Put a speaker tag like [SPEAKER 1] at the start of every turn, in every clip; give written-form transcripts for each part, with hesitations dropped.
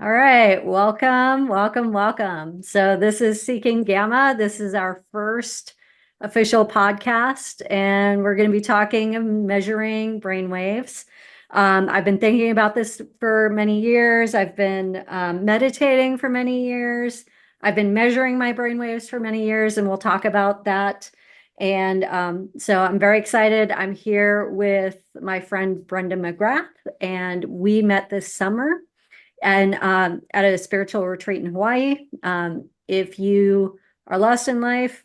[SPEAKER 1] All right, welcome, welcome, welcome. So this is Seeking Gamma. This is our first official podcast, and we're going to be talking and measuring brainwaves. I've been thinking about this for many years. I've been meditating for many years. I've been measuring my brainwaves for many years, and we'll talk about that. And so I'm very excited. I'm here with my friend Brenda McGrath, and we met this summer and at a spiritual retreat in Hawaii. If you are lost in life,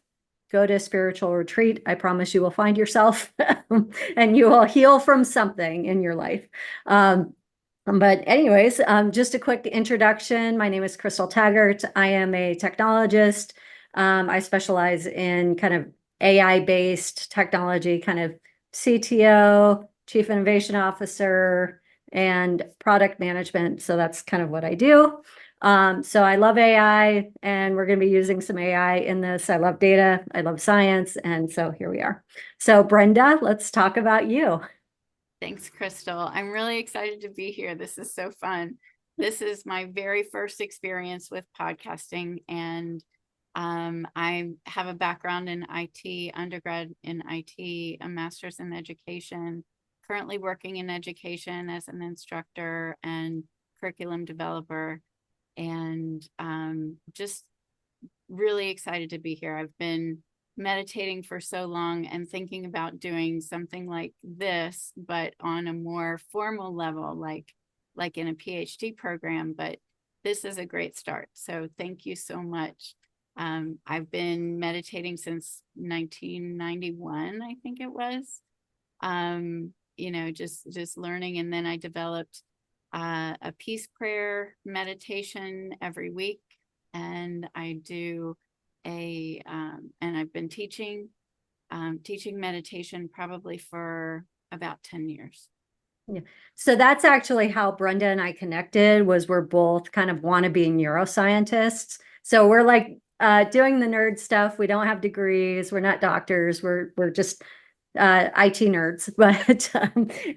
[SPEAKER 1] go to a spiritual retreat. I promise you will find yourself and you will heal from something in your life. But anyways, just a quick introduction. My name is Crystal Taggart. I am a technologist. I specialize in kind of AI-based technology, kind of CTO, Chief Innovation Officer, and product management. So that's kind of what I do. So I love AI, and we're going to be using some AI in this. I love data. I love science. And so here we are. So Brenda, let's talk about you.
[SPEAKER 2] Thanks, Crystal. I'm really excited to be here. This is so fun. This is my very first experience with podcasting, and I have a background in IT, undergrad in IT, a master's in education, currently working in education as an instructor and curriculum developer, and just really excited to be here. I've been meditating for so long and thinking about doing something like this, but on a more formal level, like in a PhD program. But this is a great start. So thank you so much. I've been meditating since 1991, I think it was. Just learning, and then I developed a peace prayer meditation every week, and I do and I've been teaching meditation probably for about 10 years.
[SPEAKER 1] Yeah. So that's actually how Brenda and I connected, was we're both kind of wannabe neuroscientists. So we're like doing the nerd stuff. We don't have degrees. We're not doctors. We're just IT nerds. But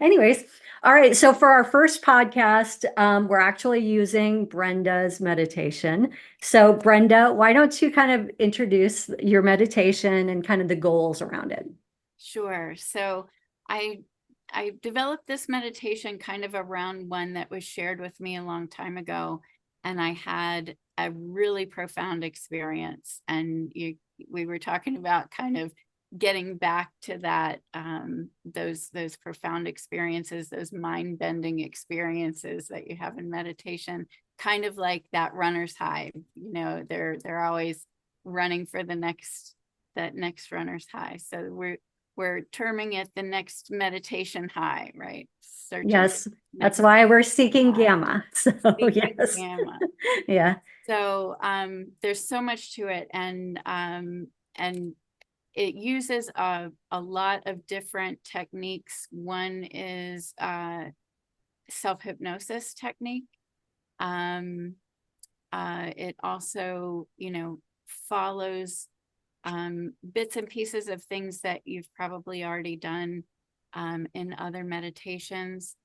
[SPEAKER 1] anyways, all right. So for our first podcast, we're actually using Brenda's meditation. So Brenda, why don't you kind of introduce your meditation and kind of the goals around it?
[SPEAKER 2] Sure. So I developed this meditation kind of around one that was shared with me a long time ago, and I had a really profound experience. And we were talking about kind of getting back to that, those profound experiences, those mind-bending experiences that you have in meditation, kind of like that runner's high. They're always running for that next runner's high. So we're terming it the next meditation high, right?
[SPEAKER 1] Yes, that's why we're seeking gamma. So yes.
[SPEAKER 2] Gamma.
[SPEAKER 1] Yeah.
[SPEAKER 2] So there's so much to it, and it uses a lot of different techniques. One is self-hypnosis technique. It also, follows bits and pieces of things that you've probably already done in other meditations,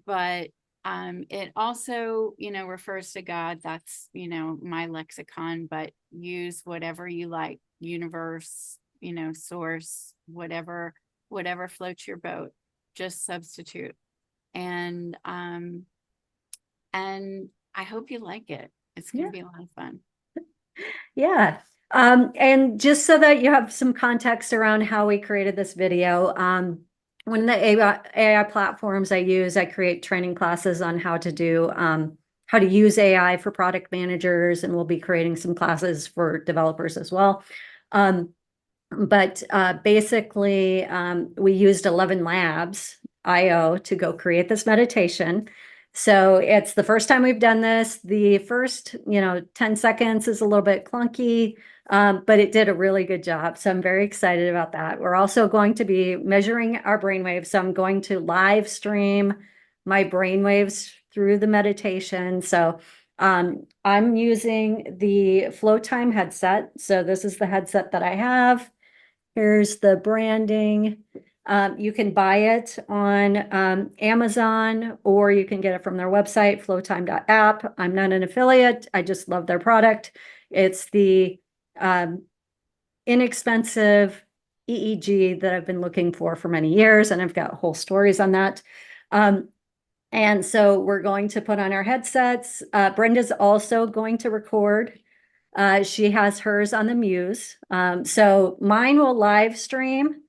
[SPEAKER 2] but it also, refers to God. That's, my lexicon, but use whatever you like, universe, source, whatever floats your boat, just substitute. And I hope you like it. It's going to be a lot of fun.
[SPEAKER 1] Yeah. And just so that you have some context around how we created this video, one of the AI platforms I use, I create training classes on how to use AI for product managers, and we'll be creating some classes for developers as well. But basically, we used 11 Labs IO to go create this meditation. So it's the first time we've done this. The first, 10 seconds is a little bit clunky, but it did a really good job. So I'm very excited about that. We're also going to be measuring our brainwaves. So I'm going to live stream my brainwaves through the meditation. So I'm using the Flowtime headset. So this is the headset that I have. Here's the branding. You can buy it on Amazon, or you can get it from their website, flowtime.app. I'm not an affiliate. I just love their product. It's the inexpensive EEG that I've been looking for many years, and I've got whole stories on that. And so we're going to put on our headsets. Brenda's also going to record. She has hers on the Muse. So mine will live stream.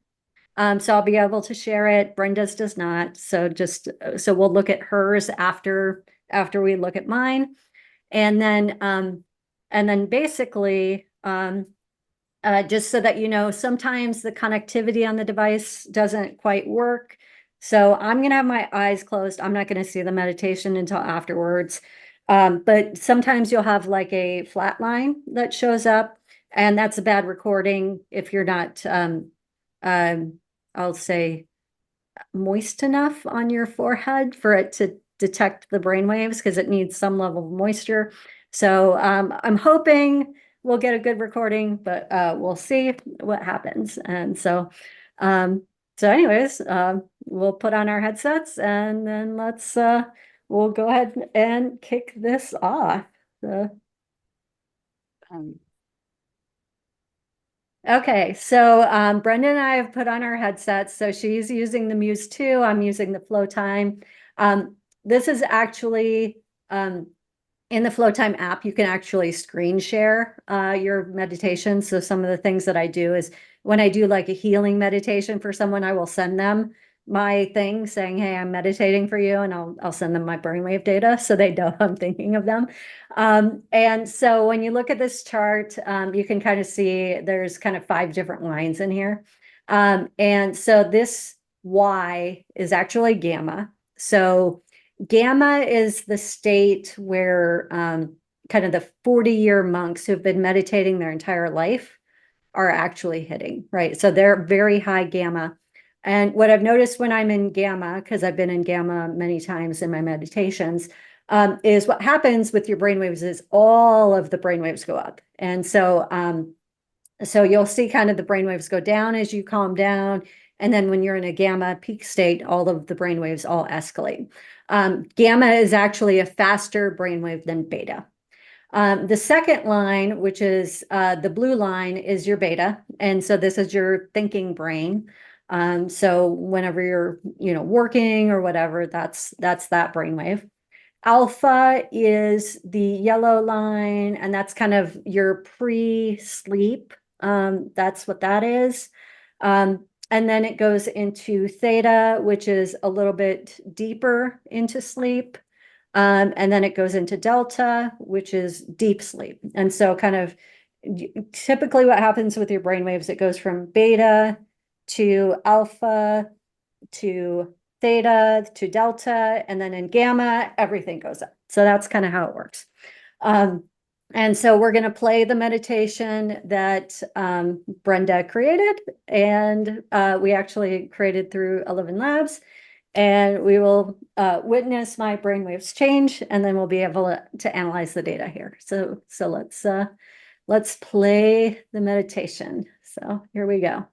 [SPEAKER 1] So I'll be able to share it. Brenda's does not. So so we'll look at hers after we look at mine. And then basically, just so that you know, sometimes the connectivity on the device doesn't quite work. So I'm going to have my eyes closed. I'm not going to see the meditation until afterwards. But sometimes you'll have like a flat line that shows up, and that's a bad recording if you're not, I'll say, moist enough on your forehead for it to detect the brain waves, because it needs some level of moisture. So I'm hoping we'll get a good recording, but we'll see what happens. And so anyways, we'll put on our headsets, and then we'll go ahead and kick this off.
[SPEAKER 2] Um,
[SPEAKER 1] Okay, so Brenda and I have put on our headsets. So she's using the Muse 2. I'm using the Flowtime. This is actually in the Flowtime app, you can actually screen share your meditation. So some of the things that I do is when I do like a healing meditation for someone, I will send them my thing saying, "Hey, I'm meditating for you," and I'll send them my brainwave data so they know I'm thinking of them. And so when you look at this chart, you can kind of see there's kind of 5 different lines in here. And so this Y is actually gamma. So gamma is the state where kind of the 40-year monks who've been meditating their entire life are actually hitting, right? So they're very high gamma. And what I've noticed when I'm in gamma, because I've been in gamma many times in my meditations, is what happens with your brainwaves is all of the brainwaves go up. And so you'll see kind of the brainwaves go down as you calm down. And then when you're in a gamma peak state, all of the brainwaves all escalate. Gamma is actually a faster brainwave than beta. The second line, which is the blue line, is your beta. And so this is your thinking brain. So whenever you're, working or whatever, that's that brainwave. Alpha is the yellow line, and that's kind of your pre-sleep. That's what that is. And then it goes into theta, which is a little bit deeper into sleep. And then it goes into delta, which is deep sleep. And so kind of typically what happens with your brain waves, it goes from beta to alpha to theta to delta, and then in gamma, everything goes up. So that's kind of how it works. And so we're going to play the meditation that Brenda created, and we actually created through 11 Labs. And we will witness my brainwaves change, and then we'll be able to analyze the data here. So let's play the meditation. So here we go.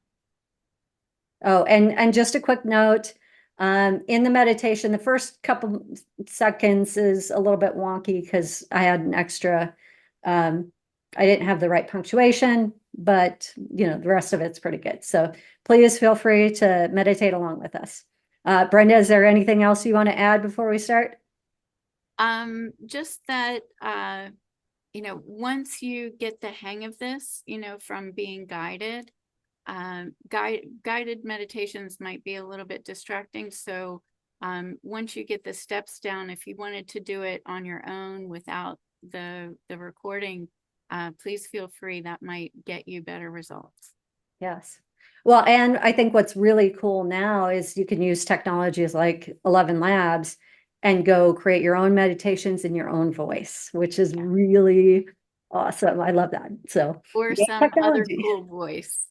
[SPEAKER 1] Oh, and just a quick note, in the meditation, the first couple seconds is a little bit wonky because I had an extra, I didn't have the right punctuation, but the rest of it's pretty good. So please feel free to meditate along with us. Brenda, is there anything else you want to add before we start?
[SPEAKER 2] Just that, once you get the hang of this, from being guided, guided meditations might be a little bit distracting. So once you get the steps down, if you wanted to do it on your own without the recording, please feel free. That might get you better results.
[SPEAKER 1] Yes. Well, and I think what's really cool now is you can use technologies like 11 Labs and go create your own meditations in your own voice, which is really awesome. I love that. So,
[SPEAKER 2] or some other cool voice,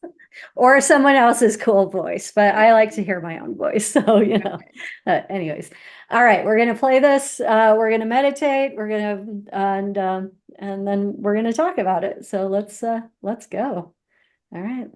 [SPEAKER 1] or someone else's cool voice, but I like to hear my own voice. So, anyways, all right, we're going to play this. We're going to meditate. We're going to, and then we're going to talk about it. So let's go. All right.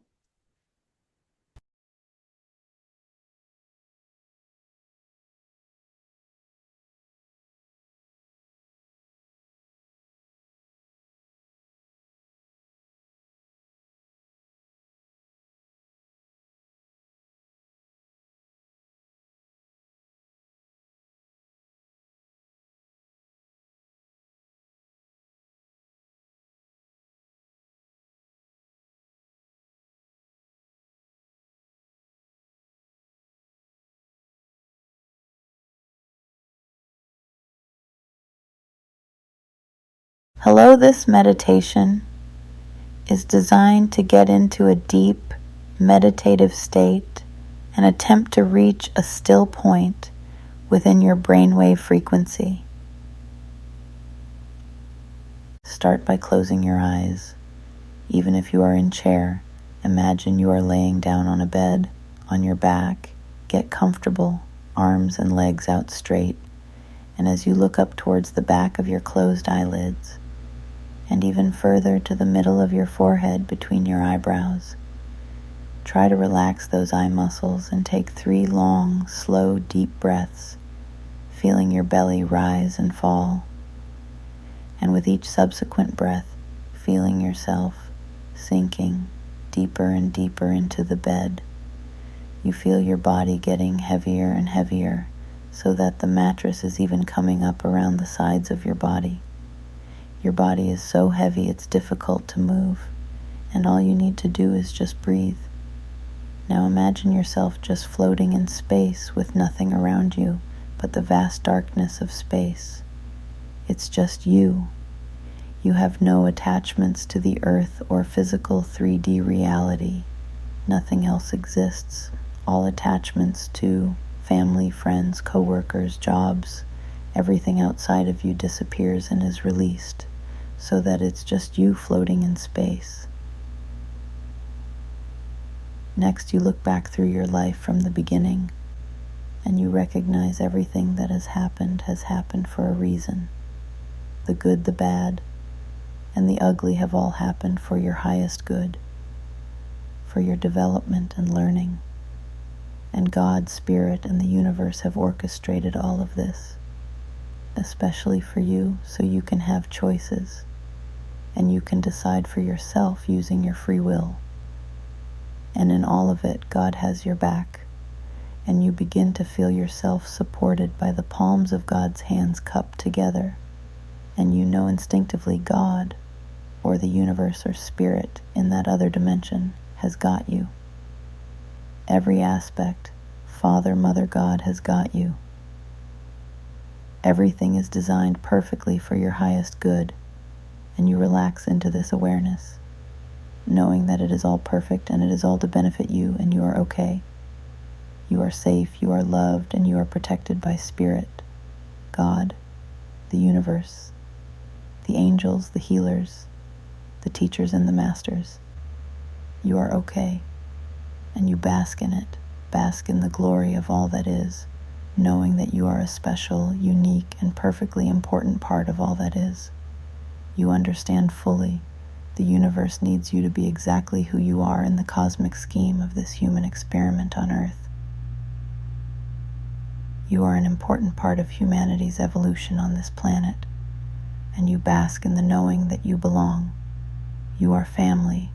[SPEAKER 3] Hello, this meditation is designed to get into a deep meditative state and attempt to reach a still point within your brainwave frequency. Start by closing your eyes. Even if you are in chair, imagine you are laying down on a bed, on your back. Get comfortable, arms and legs out straight. And as you look up towards the back of your closed eyelids, and even further to the middle of your forehead between your eyebrows, try to relax those eye muscles and take 3 long, slow, deep breaths, feeling your belly rise and fall. And with each subsequent breath, feeling yourself sinking deeper and deeper into the bed. You feel your body getting heavier and heavier, so that the mattress is even coming up around the sides of your body. Your body is so heavy it's difficult to move, and all you need to do is just breathe. Now imagine yourself just floating in space with nothing around you but the vast darkness of space. It's just you. You have no attachments to the earth or physical 3D reality. Nothing else exists. All attachments to family, friends, co-workers, jobs, everything outside of you disappears and is released, so that it's just you floating in space. Next, you look back through your life from the beginning, and you recognize everything that has happened for a reason. The good, the bad, and the ugly have all happened for your highest good, for your development and learning. And God, Spirit, and the universe have orchestrated all of this, especially for you, so you can have choices, and you can decide for yourself using your free will. And in all of it, God has your back, and you begin to feel yourself supported by the palms of God's hands cupped together, and you know instinctively God, or the universe or spirit in that other dimension, has got you. Every aspect, Father, Mother, God has got you. Everything is designed perfectly for your highest good, and you relax into this awareness, knowing that it is all perfect and it is all to benefit you, and you are okay. You are safe, you are loved, and you are protected by Spirit, God, the universe, the angels, the healers, the teachers, and the masters. You are okay, and you bask in it, bask in the glory of all that is, knowing that you are a special, unique, and perfectly important part of all that is. You understand fully the universe needs you to be exactly who you are in the cosmic scheme of this human experiment on Earth. You are an important part of humanity's evolution on this planet, and you bask in the knowing that you belong. You are family,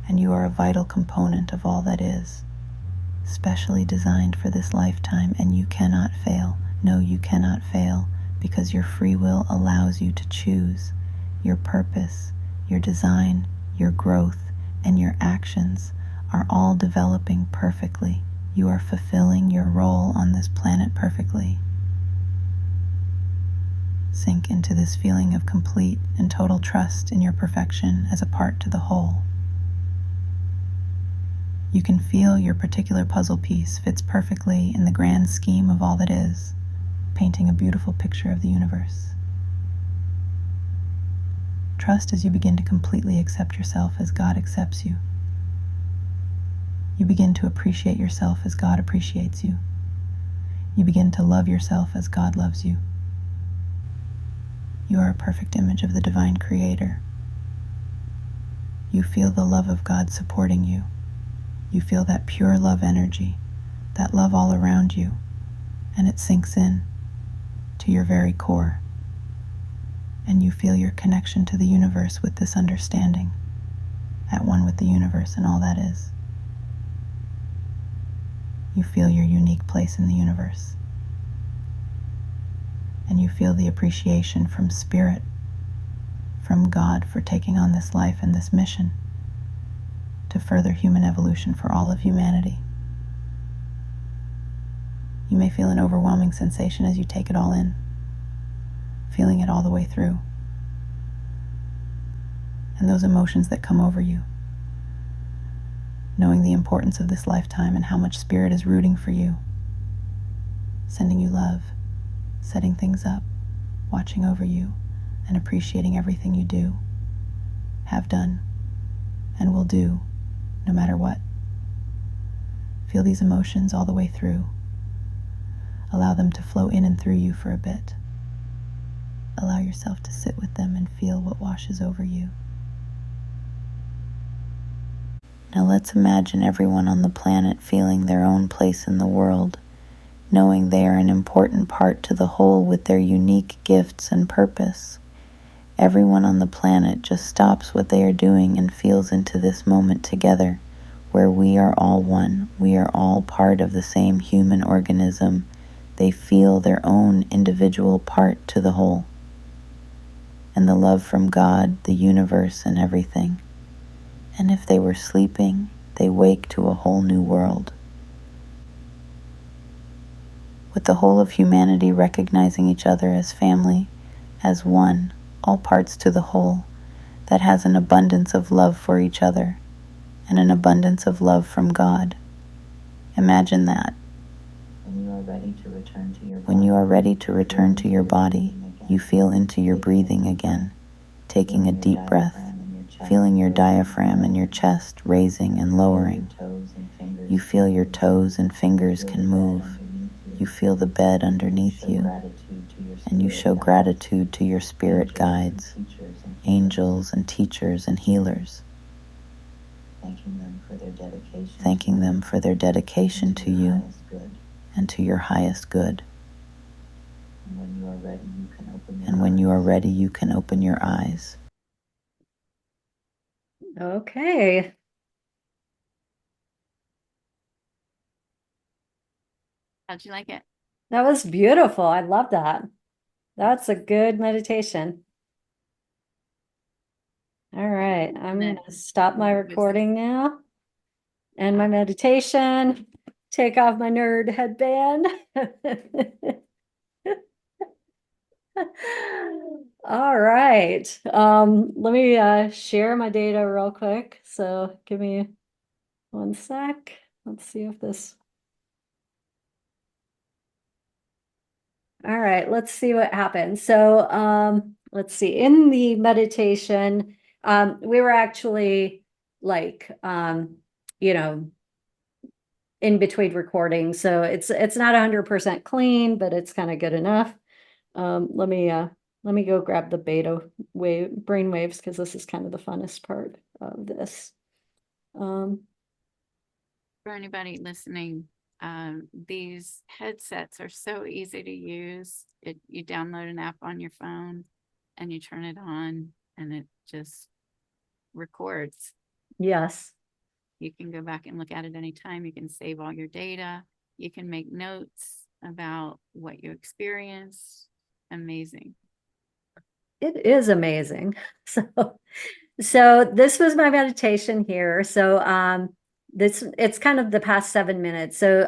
[SPEAKER 3] and you are a vital component of all that is, specially designed for this lifetime, and you cannot fail. No, you cannot fail, because your free will allows you to choose. Your purpose, your design, your growth, and your actions are all developing perfectly. You are fulfilling your role on this planet perfectly. Sink into this feeling of complete and total trust in your perfection as a part to the whole. You can feel your particular puzzle piece fits perfectly in the grand scheme of all that is, painting a beautiful picture of the universe. Trust as you begin to completely accept yourself as God accepts you. You begin to appreciate yourself as God appreciates you. You begin to love yourself as God loves you. You are a perfect image of the divine creator. You feel the love of God supporting you. You feel that pure love energy, that love all around you, and it sinks in to your very core. And you feel your connection to the universe with this understanding, at one with the universe and all that is. You feel your unique place in the universe. And you feel the appreciation from Spirit, from God, for taking on this life and this mission to further human evolution for all of humanity. You may feel an overwhelming sensation as you take it all in, feeling it all the way through. and those emotions that come over you. Knowing the importance of this lifetime and how much Spirit is rooting for you, sending you love, setting things up, watching over you, and appreciating everything you do, have done, and will do, no matter what. Feel these emotions all the way through. Allow them to flow in and through you for a bit. Allow yourself to sit with them and feel what washes over you. Now let's imagine everyone on the planet feeling their own place in the world, knowing they are an important part to the whole with their unique gifts and purpose. Everyone on the planet just stops what they are doing and feels into this moment together, where we are all one. We are all part of the same human organism. They feel their own individual part to the whole, and the love from God, the universe, and everything. And if they were sleeping, they wake to a whole new world. With the whole of humanity recognizing each other as family, as one, all parts to the whole, that has an abundance of love for each other, and an abundance of love from God. Imagine that. When you are ready to return to your body, you feel into your breathing again, taking a deep breath, feeling your diaphragm and your chest raising and lowering. You feel your toes and fingers can move. You feel the bed underneath you, and you show gratitude to your spirit guides, angels and teachers and healers, thanking them for their dedication to you and to your highest good. And when you are ready, you can open your eyes.
[SPEAKER 1] Okay.
[SPEAKER 2] How'd you like it?
[SPEAKER 1] That was beautiful. I love that. That's a good meditation. All right. I'm going to stop my recording now. End my meditation. Take off my nerd headband. All right. Let me share my data real quick. So give me one sec. Let's see if this. All right, let's see what happens. So let's see. In the meditation, we were actually like you know, in between recordings. So it's not 100% clean, but it's kind of good enough. Let me go grab the beta wave brain waves, because this is kind of the funnest part of this.
[SPEAKER 2] For anybody listening, these headsets are so easy to use. You download an app on your phone and you turn it on and it just records.
[SPEAKER 1] Yes.
[SPEAKER 2] You can go back and look at it anytime. You can save all your data. You can make notes about what you experienced. Amazing.
[SPEAKER 1] It is amazing. So this was my meditation here. So it's kind of the past 7 minutes. So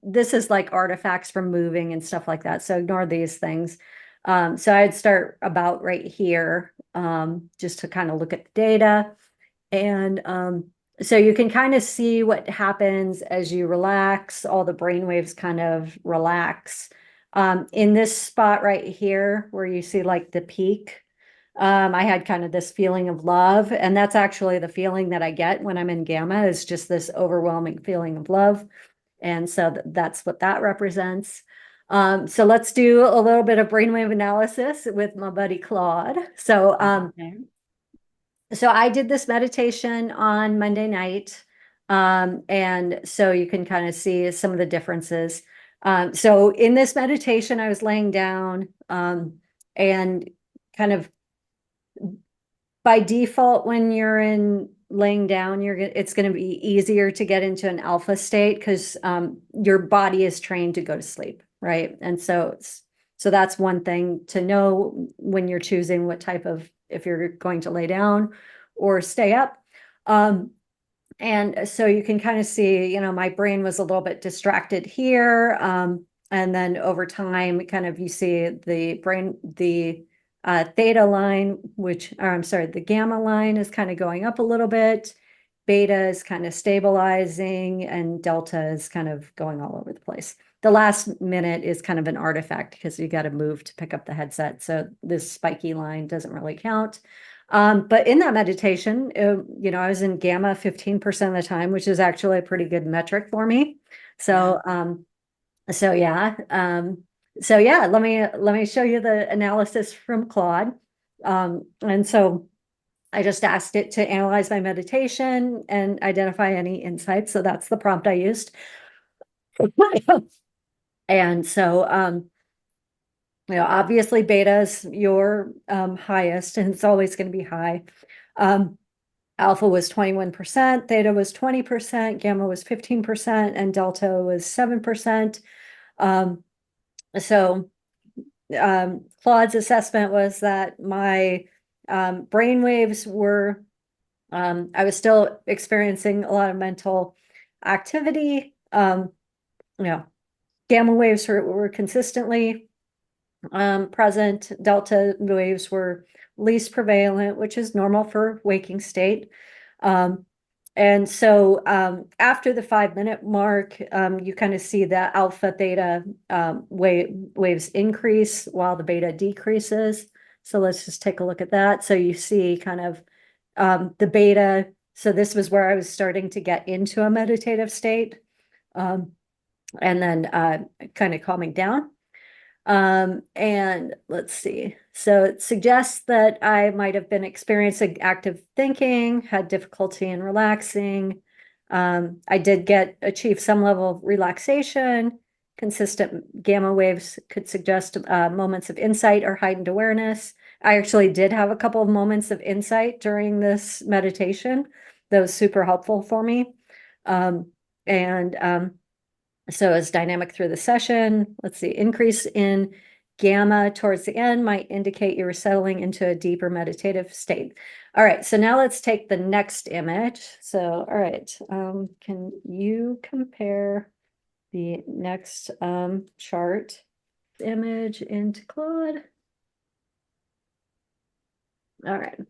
[SPEAKER 1] this is like artifacts from moving and stuff like that. So ignore these things. So I'd start about right here, just to kind of look at the data. And so you can kind of see what happens as you relax. All the brain waves kind of relax. In this spot right here, where you see like the peak, I had kind of this feeling of love, and that's actually the feeling that I get when I'm in gamma, is just this overwhelming feeling of love. And so that's what that represents. So let's do a little bit of brainwave analysis with my buddy Claude. So I did this meditation on Monday night. And so you can kind of see some of the differences. So in this meditation, I was laying down, and kind of by default, when you're in laying down, it's going to be easier to get into an alpha state, because your body is trained to go to sleep, right? And so that's one thing to know when you're choosing what type of, if you're going to lay down or stay up. And so you can kind of see, my brain was a little bit distracted here. And then over time, kind of you see the brain, the theta line, the gamma line is kind of going up a little bit. Beta is kind of stabilizing, and delta is kind of going all over the place. The last minute is kind of an artifact because you got to move to pick up the headset. So this spiky line doesn't really count. But in that meditation, I was in gamma 15% of the time, which is actually a pretty good metric for me. So, let me show you the analysis from Claude. And so I just asked it to analyze my meditation and identify any insights. So that's the prompt I used. And so, obviously beta is your highest, and it's always going to be high. Alpha was 21%, theta was 20%, gamma was 15%, and delta was 7%. Claude's assessment was that my brain waves were, I was still experiencing a lot of mental activity. Gamma waves were consistently present. Delta waves were least prevalent, which is normal for waking state. And so after the 5-minute mark, you kind of see the alpha theta waves increase while the beta decreases. So let's just take a look at that. So you see kind of the beta. So this was where I was starting to get into a meditative state, and then kind of calming down. And let's see. So it suggests that I might have been experiencing active thinking, had difficulty in relaxing. I did achieve some level of relaxation. Consistent gamma waves could suggest moments of insight or heightened awareness. I actually did have a couple of moments of insight during this meditation. That was super helpful for me. So it's dynamic through the session. Let's see, increase in gamma towards the end might indicate you were settling into a deeper meditative state. All right, so now let's take the next image. So, all right, can you compare the next chart image into Claude? All right.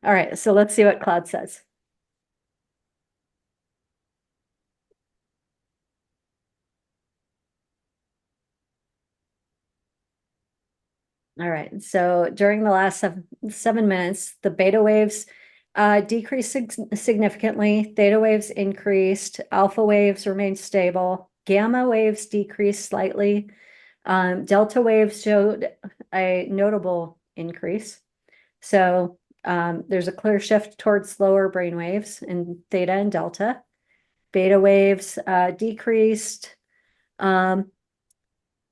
[SPEAKER 1] All right, so let's see what Claude says. All right, so during the last 7 minutes, the beta waves decreased significantly, theta waves increased, alpha waves remained stable, gamma waves decreased slightly, delta waves showed a notable increase. So there's a clear shift towards slower brain waves in theta and delta. Beta waves decreased.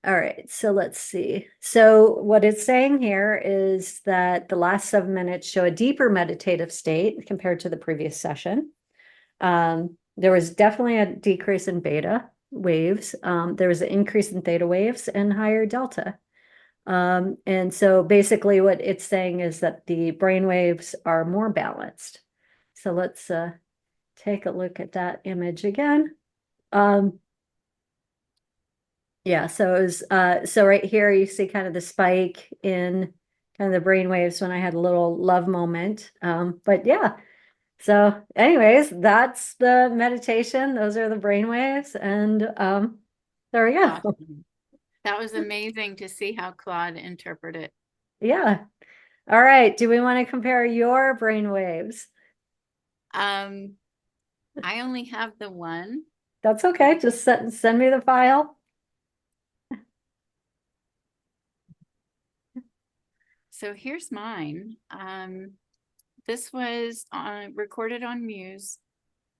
[SPEAKER 1] All right, so let's see. So what it's saying here is that the last 7 minutes show a deeper meditative state compared to the previous session. There was definitely a decrease in beta waves. There was an increase in theta waves and higher delta. And so basically what it's saying is that the brain waves are more balanced. So let's take a look at that image again. Yeah, so it was so right here you see kind of the spike in kind of the brain waves when I had a little love moment. But yeah, so anyways, that's the meditation. Those are the brain waves, and there we go.
[SPEAKER 2] Awesome. That was amazing to see how Claude interpreted it.
[SPEAKER 1] Yeah. All right. Do we want to compare your brain waves?
[SPEAKER 2] I only have the one.
[SPEAKER 1] That's okay. Just send me the file.
[SPEAKER 2] So here's mine. This was recorded on Muse.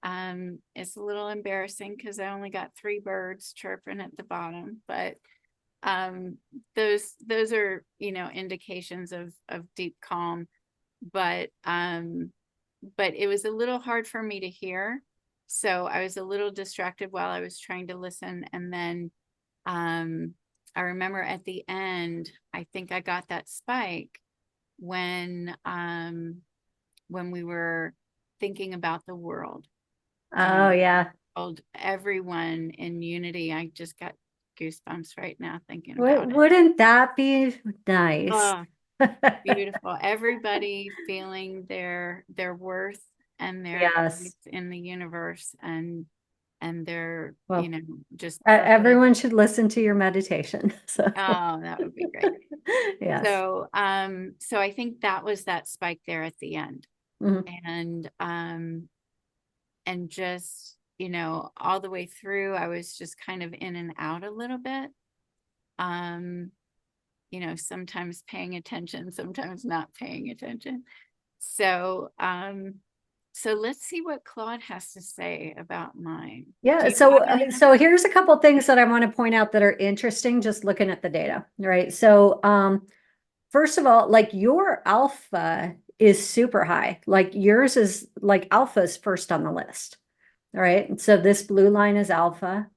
[SPEAKER 2] It's a little embarrassing because I only got 3 birds chirping at the bottom, but those are, indications of deep calm, but it was a little hard for me to hear. So I was a little distracted while I was trying to listen. And then I remember at the end, I think I got that spike when we were thinking about the world.
[SPEAKER 1] Oh, yeah.
[SPEAKER 2] Told everyone in unity. I just got goosebumps right now thinking about it.
[SPEAKER 1] Wouldn't that be nice?
[SPEAKER 2] Oh, beautiful. Everybody feeling their worth and their
[SPEAKER 1] Yes.
[SPEAKER 2] place in the universe, and their,
[SPEAKER 1] Well,
[SPEAKER 2] you know, just
[SPEAKER 1] everyone should listen to your meditation. So,
[SPEAKER 2] oh, that would be great.
[SPEAKER 1] yes.
[SPEAKER 2] So I think that was that spike there at the end.
[SPEAKER 1] Mhm.
[SPEAKER 2] And just, you know, all the way through, I was just kind of in and out a little bit. You know, sometimes paying attention, sometimes not paying attention. So let's see what Claude has to say about mine.
[SPEAKER 1] Yeah. So here's a couple things that I want to point out that are interesting, just looking at the data, right? So, first of all, like your alpha is super high. Like yours is like alpha is first on the list. All right. So this blue line is alpha.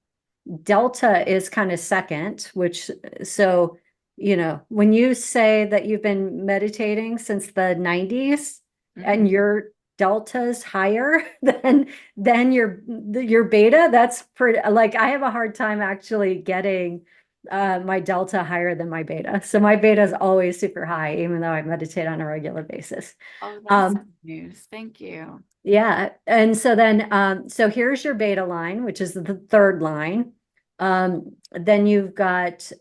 [SPEAKER 1] Delta is kind of second, which, so, you know, when you say that you've been meditating since the 90s and your delta's higher than your beta, that's pretty, like, I have a hard time actually getting my delta higher than my beta. So my beta is always super high, even though I meditate on a regular basis.
[SPEAKER 2] Oh, that's good news. Thank you.
[SPEAKER 1] Yeah. And so then, so here's your beta line, which is the third line. Then you've got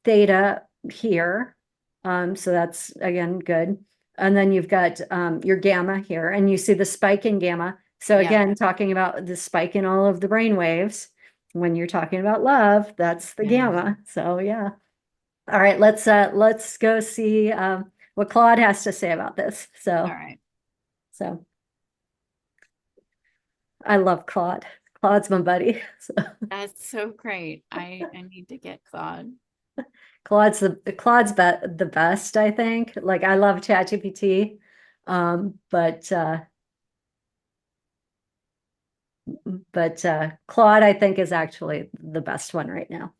[SPEAKER 1] theta here. So that's again good. And then you've got your gamma here, and you see the spike in gamma. So again, talking about the spike in all of the brain waves. When you're talking about love, that's the gamma. So yeah. All right, let's go see what Claude has to say about this. So
[SPEAKER 2] All right.
[SPEAKER 1] So I love Claude. Claude's my buddy. So
[SPEAKER 2] That's so great. I need to get Claude.
[SPEAKER 1] Claude's the best, I think. Like I love ChatGPT. But Claude, I think, is actually the best one right now.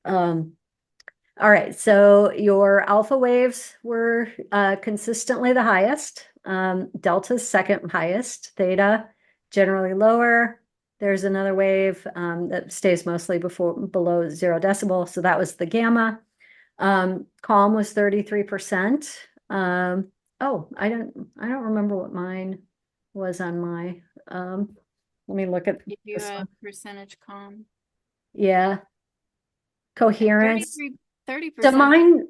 [SPEAKER 1] All right, so your alpha waves were consistently the highest. Delta's second highest. Theta generally lower. There's another wave that stays mostly below 0 decibel. So that was the gamma. Calm was 33%. Oh, I don't remember what mine was on my. Let me look at
[SPEAKER 2] Give you
[SPEAKER 1] this
[SPEAKER 2] a
[SPEAKER 1] one.
[SPEAKER 2] percentage calm.
[SPEAKER 1] Yeah. Coherence.
[SPEAKER 2] 30%.
[SPEAKER 1] So the
[SPEAKER 2] for me.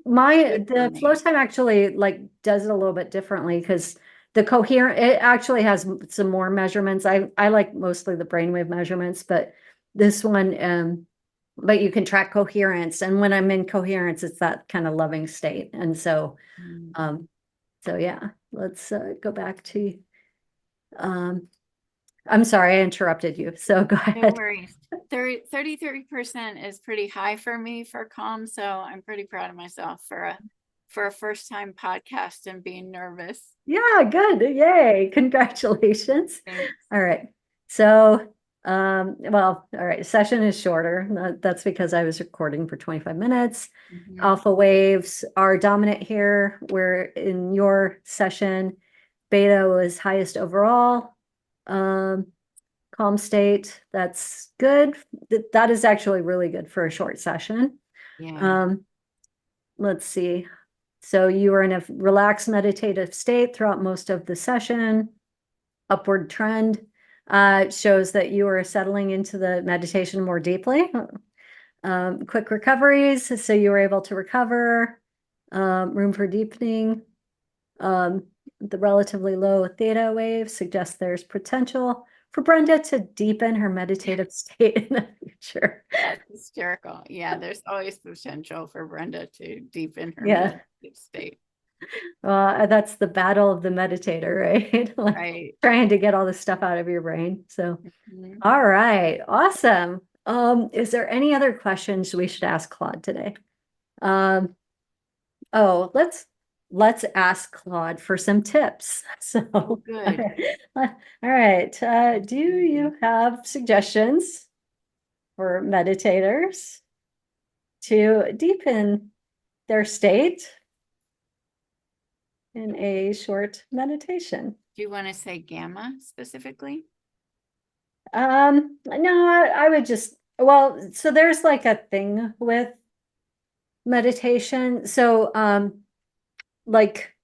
[SPEAKER 1] Flowtime actually like does it a little bit differently because the coherent, it actually has some more measurements. I like mostly the brainwave measurements, but this one, but you can track coherence. And when I'm in coherence, it's that kind of loving state. And so, so yeah, let's go back to, I'm sorry, I interrupted you. So go
[SPEAKER 2] No
[SPEAKER 1] ahead.
[SPEAKER 2] worries. 33% is pretty high for me for calm. So I'm pretty proud of myself for a first time podcast and being nervous.
[SPEAKER 1] Yeah, good. Yay. Congratulations.
[SPEAKER 2] Thanks.
[SPEAKER 1] All right. So, well, all right. Session is shorter. That's because I was recording for 25 minutes. Alpha waves are dominant here, where in your session, beta was highest overall. Calm state, that's good. That is actually really good for a short session.
[SPEAKER 2] Yeah.
[SPEAKER 1] Let's see. So you were in a relaxed meditative state throughout most of the session. Upward trend shows that you are settling into the meditation more deeply. Quick recoveries, so you were able to recover. Room for deepening. The relatively low theta wave suggests there's potential for Brenda to deepen her meditative state in the future.
[SPEAKER 2] That's hysterical. Yeah, there's always potential for Brenda to deepen her
[SPEAKER 1] Yeah.
[SPEAKER 2] meditative state.
[SPEAKER 1] That's the battle of the meditator, right? Like
[SPEAKER 2] Right.
[SPEAKER 1] trying to get all this stuff out of your brain. So,
[SPEAKER 2] Mhm.
[SPEAKER 1] all right, awesome. Is there any other questions we should ask Claude today? Oh, let's ask Claude for some tips. So,
[SPEAKER 2] Oh, good.
[SPEAKER 1] all right. Do you have suggestions for meditators to deepen their state in a short meditation?
[SPEAKER 2] Do you want to say gamma specifically?
[SPEAKER 1] No, I would just Well, so there's like a thing with meditation. So, like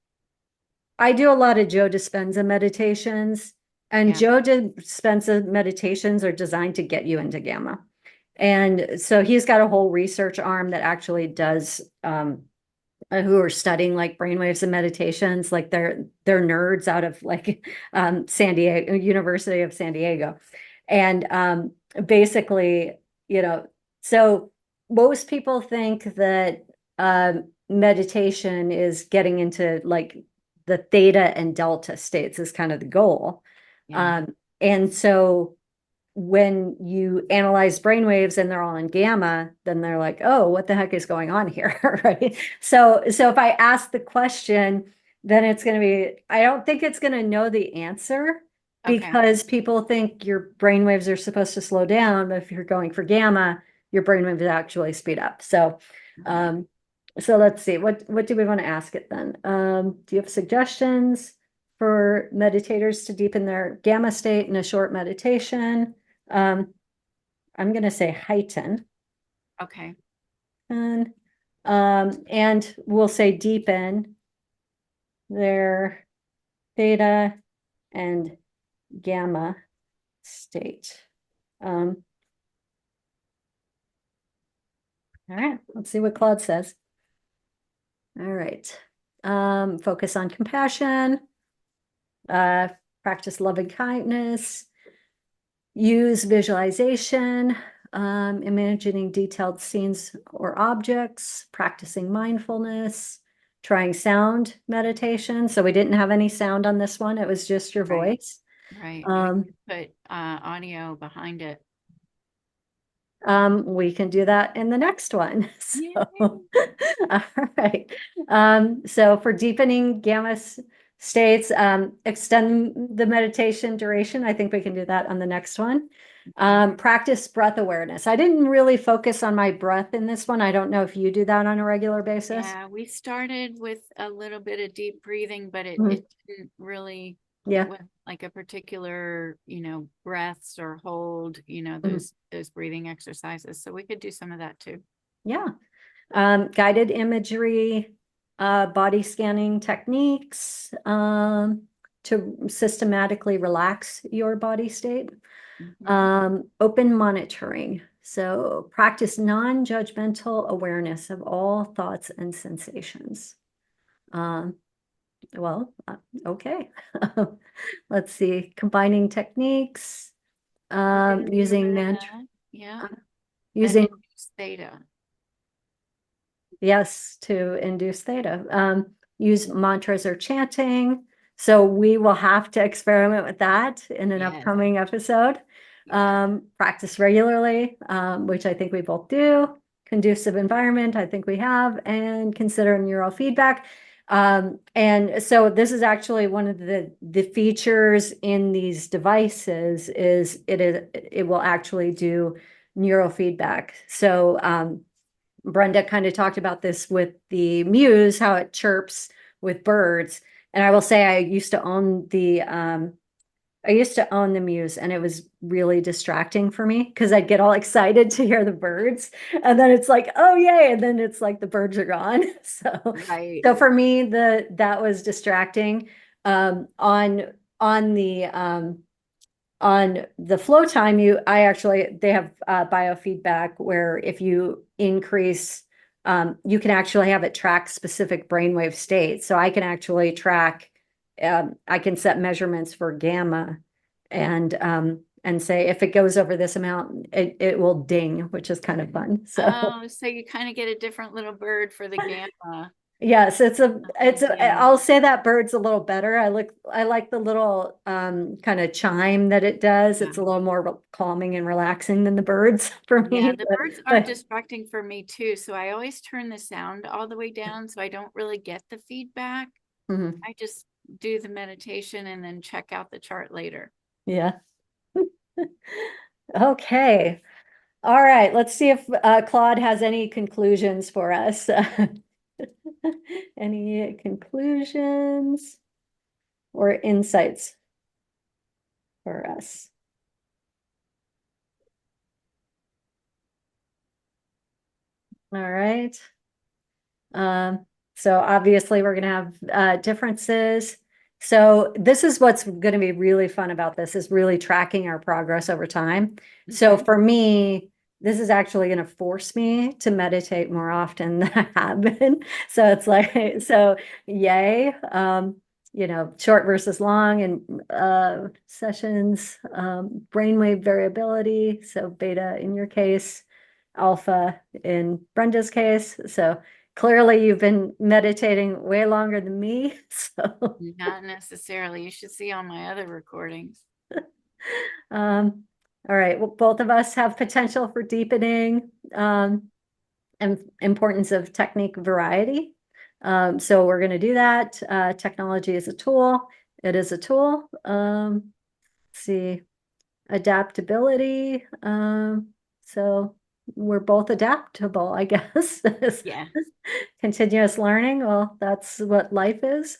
[SPEAKER 1] I do a lot of Joe Dispenza meditations, and
[SPEAKER 2] Yeah.
[SPEAKER 1] Joe Dispenza meditations are designed to get you into gamma. And so he's got a whole research arm that actually does who are studying like brainwaves and meditations, like they're nerds out of like San Diego, University of San Diego. And basically, you know, so most people think that meditation is getting into like the theta and delta states is kind of the goal.
[SPEAKER 2] Yeah.
[SPEAKER 1] And so when you analyze brainwaves and they're all in gamma, then they're like, oh, what the heck is going on here? Right. So if I ask the question, then it's going to be, I don't think it's going to know the answer
[SPEAKER 2] Okay.
[SPEAKER 1] because people think your brainwaves are supposed to slow down, but if you're going for gamma, your brainwaves actually speed up. So,
[SPEAKER 2] Mhm.
[SPEAKER 1] so let's see, what do we want to ask it then? Do you have suggestions for meditators to deepen their gamma state in a short meditation? I'm going to say heighten.
[SPEAKER 2] Okay.
[SPEAKER 1] And we'll say deepen their theta and gamma state. All right, let's see what Claude says. All right. Focus on compassion, uh, practice loving kindness, use visualization, imagining detailed scenes or objects, practicing mindfulness, trying sound meditation. So we didn't have any sound on this one. It was just your
[SPEAKER 2] Right.
[SPEAKER 1] voice.
[SPEAKER 2] Right. We
[SPEAKER 1] Um,
[SPEAKER 2] can put audio behind it.
[SPEAKER 1] We can do that in the next one.
[SPEAKER 2] Yeah.
[SPEAKER 1] So, all right. So for deepening gamma states, extend the meditation duration. I think we can do that on the next one. Practice breath awareness. I didn't really focus on my breath in this one. I don't know if you do that on a regular basis.
[SPEAKER 2] Yeah, we started with a little bit of deep breathing, but it
[SPEAKER 1] Mhm.
[SPEAKER 2] didn't really,
[SPEAKER 1] Yeah.
[SPEAKER 2] it was like a particular, breaths or hold,
[SPEAKER 1] Mhm.
[SPEAKER 2] those breathing exercises. So we could do some of that too.
[SPEAKER 1] Yeah. Guided imagery, body scanning techniques, to systematically relax your body state.
[SPEAKER 2] Mhm.
[SPEAKER 1] Open monitoring. So practice non-judgmental awareness of all thoughts and sensations. Um, well, okay. Let's see, combining techniques,
[SPEAKER 2] We didn't do
[SPEAKER 1] using mantra,
[SPEAKER 2] that. Yeah.
[SPEAKER 1] uh,
[SPEAKER 2] And
[SPEAKER 1] using
[SPEAKER 2] induce theta.
[SPEAKER 1] yes, to induce theta. Use mantras or chanting. So we will have to experiment with that in an
[SPEAKER 2] Yes.
[SPEAKER 1] upcoming episode.
[SPEAKER 2] Yeah.
[SPEAKER 1] Practice regularly, which I think we both do. Conducive environment, I think we have, and consider neural feedback. And so this is actually one of the features in these devices is it will actually do neurofeedback. So Brenda kind of talked about this with the Muse, how it chirps with birds. And I will say I used to own the Muse, and it was really distracting for me because I'd get all excited to hear the birds, and then it's like, oh yay, and then it's like the birds are gone.
[SPEAKER 2] Right.
[SPEAKER 1] So for me, that was distracting. On the on the Flowtime, they have biofeedback where if you increase, you can actually have it track specific brainwave states. So I can actually track, I can set measurements for gamma and say if it goes over this amount, it will ding, which is kind of fun. So
[SPEAKER 2] Oh, so you kind of get a different little bird for the gamma.
[SPEAKER 1] yes,
[SPEAKER 2] Yeah.
[SPEAKER 1] I'll say that bird's a little better. I like the little kind of chime that it does.
[SPEAKER 2] Yeah.
[SPEAKER 1] It's a little more calming and relaxing than the birds for
[SPEAKER 2] Yeah,
[SPEAKER 1] me.
[SPEAKER 2] the birds are
[SPEAKER 1] But
[SPEAKER 2] distracting for me too. So I always turn the sound all the way down so I don't really get the feedback.
[SPEAKER 1] mhm,
[SPEAKER 2] I just do the meditation and then check out the chart later.
[SPEAKER 1] yeah. Okay. All right. Let's see if Claude has any conclusions for us. Any conclusions or insights for us? All right. So obviously we're gonna have differences. So this is what's gonna be really fun about this is really tracking our progress over time. So
[SPEAKER 2] Mhm.
[SPEAKER 1] for me, this is actually gonna force me to meditate more often than I have been. So it's like, so yay. Short versus long and sessions, brainwave variability. So beta in your case, alpha in Brenda's case. So clearly you've been meditating way longer than me. So,
[SPEAKER 2] Not necessarily. You should see all my other recordings.
[SPEAKER 1] um, all right. Well, both of us have potential for deepening, and importance of technique variety. So we're going to do that. Technology is a tool. It is a tool. Let's see, adaptability. So we're both adaptable, I guess.
[SPEAKER 2] Yeah,
[SPEAKER 1] Continuous learning. Well, that's what life is.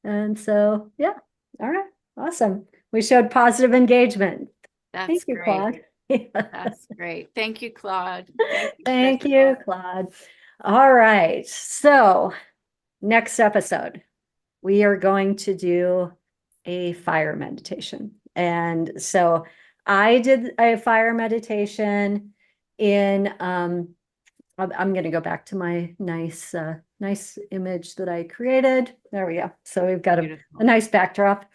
[SPEAKER 1] And so, yeah. All right. Awesome. We showed positive engagement. Thank
[SPEAKER 2] that's
[SPEAKER 1] you,
[SPEAKER 2] great.
[SPEAKER 1] Claude.
[SPEAKER 2] That's great. Thank you, Claude. Thank you,
[SPEAKER 1] Thank you,
[SPEAKER 2] Crystal.
[SPEAKER 1] Claude. All right. So next episode, we are going to do a fire meditation. And so I did a fire meditation in I'm going to go back to my nice image that I created. There we go. So we've got a
[SPEAKER 2] Beautiful.
[SPEAKER 1] nice backdrop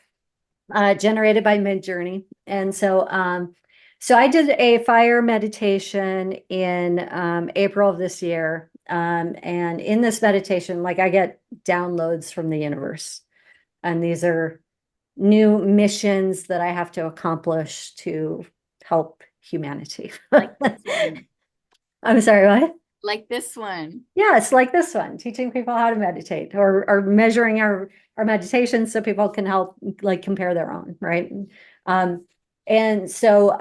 [SPEAKER 1] generated by Midjourney. And so I did a fire meditation in April of this year. And in this meditation, like I get downloads from the universe. And these are new missions that I have to accomplish to help humanity.
[SPEAKER 2] Like this one.
[SPEAKER 1] I'm sorry, what?
[SPEAKER 2] Like this one.
[SPEAKER 1] Yeah, it's like this one, teaching people how to meditate or measuring our meditation so people can help like compare their own, right? Um, and so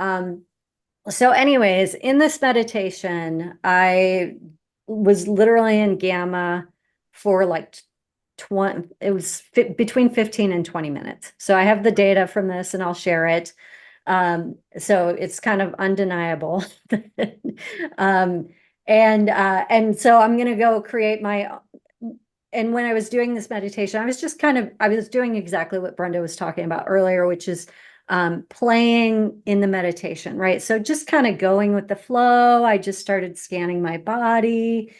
[SPEAKER 1] anyways, in this meditation, I was literally in gamma for like 20, it was between 15 and 20 minutes. So I have the data from this and I'll share it. So it's kind of undeniable. Um, and so I'm going to go create my, and when I was doing this meditation, I was doing exactly what Brenda was talking about earlier, which is playing in the meditation, right? So just kind of going with the flow. I just started scanning my body.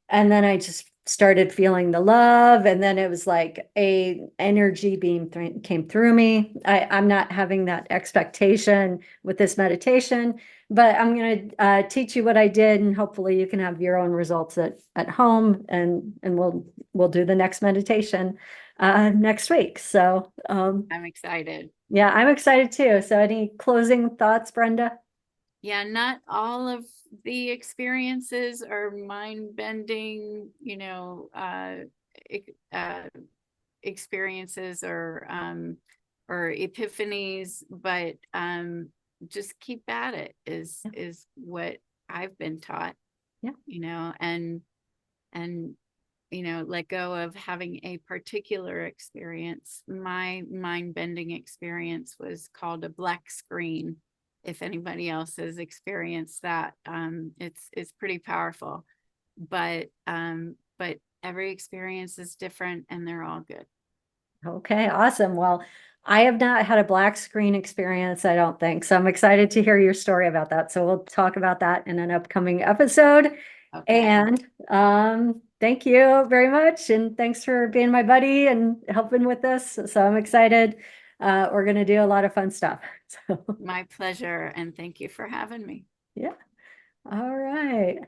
[SPEAKER 1] And then I just started feeling the love. And then it was like a energy beam came through me. I'm not having that expectation with this meditation, but I'm going to teach you what I did, and hopefully you can have your own results at home. And we'll do the next meditation next week. So
[SPEAKER 2] I'm excited.
[SPEAKER 1] yeah, I'm excited too. So any closing thoughts, Brenda?
[SPEAKER 2] Yeah, not all of the experiences are mind bending, experiences or epiphanies, but just keep at it
[SPEAKER 1] Yeah.
[SPEAKER 2] is what I've been taught,
[SPEAKER 1] Yeah.
[SPEAKER 2] And let go of having a particular experience. My mind bending experience was called a black screen. If anybody else has experienced that, it's pretty powerful. But every experience is different, and they're all good.
[SPEAKER 1] Okay, awesome. Well, I have not had a black screen experience, I don't think. So I'm excited to hear your story about that. So we'll talk about that in an upcoming episode.
[SPEAKER 2] Okay,
[SPEAKER 1] And thank you very much. And thanks for being my buddy and helping with this. So I'm excited. We're going to do a lot of fun stuff. So
[SPEAKER 2] my pleasure, and thank you for having me.
[SPEAKER 1] yeah. All right.